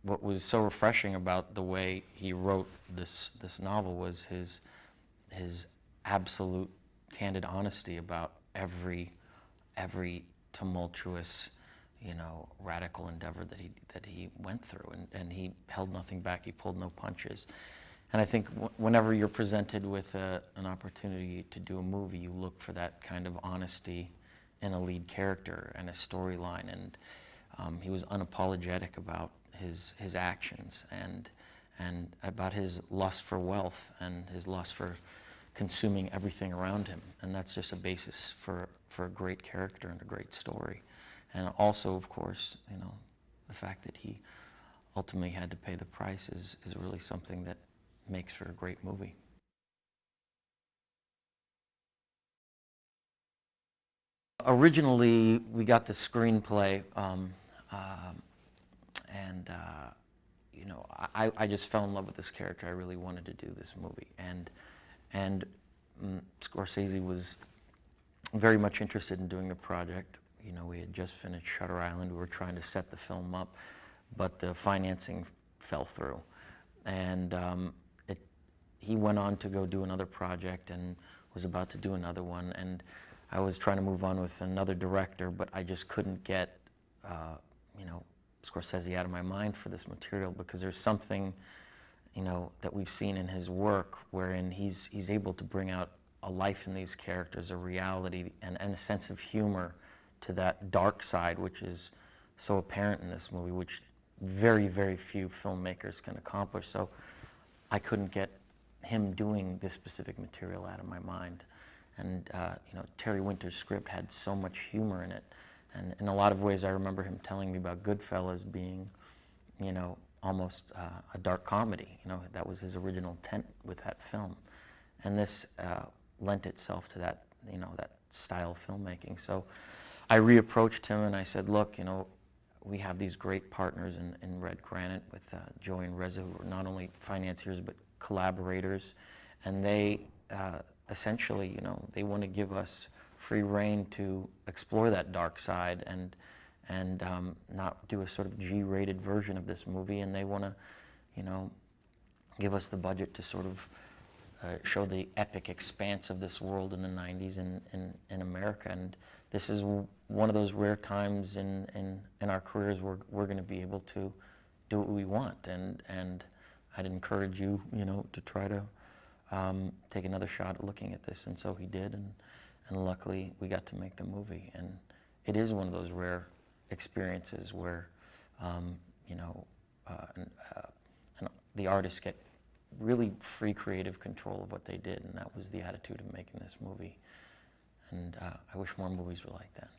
what was so refreshing about the way he wrote this novel was his absolute candid honesty about every tumultuous, radical endeavor that he went through, and he held nothing back. He pulled no punches. And I think whenever you're presented with an opportunity to do a movie, you look for that kind of honesty in a lead character and a storyline. And he was unapologetic about his actions and about his lust for wealth and his lust for consuming everything around him. And that's just a basis for a great character and a great story. And also, of course, the fact that he ultimately had to pay the price is really something that makes for a great movie. Originally, we got the screenplay, and I just fell in love with this character. I really wanted to do this movie, and Scorsese was very much interested in doing the project. We had just finished Shutter Island. We were trying to set the film up, but the financing fell through, and he went on to go do another project and was about to do another one, and I was trying to move on with another director, but I just couldn't get Scorsese out of my mind for this material, because there's something that we've seen in his work wherein he's able to bring out a life in these characters, a reality, and a sense of humor to that dark side, which is so apparent in this movie, which very, very few filmmakers can accomplish. So I couldn't get him doing this specific material out of my mind. And Terry Winter's script had so much humor in it, and in a lot of ways I remember him telling me about Goodfellas being almost a dark comedy. That was his original intent with that film, and this lent itself to that that style of filmmaking. So I reapproached him and I said, look, we have these great partners in Red Granite with Joey and Reza, who are not only financiers but collaborators, and they essentially, they want to give us free rein to explore that dark side and not do a sort of G-rated version of this movie, and they want to, give us the budget to sort of show the epic expanse of this world in the 90s in America. And this is one of those rare times in our careers where we're going to be able to do what we want, and I'd encourage you, to try to take another shot at looking at this. And so he did, and luckily we got to make the movie. And it is one of those rare experiences where, the artists get really free creative control of what they did, and that was the attitude of making this movie. And I wish more movies were like that.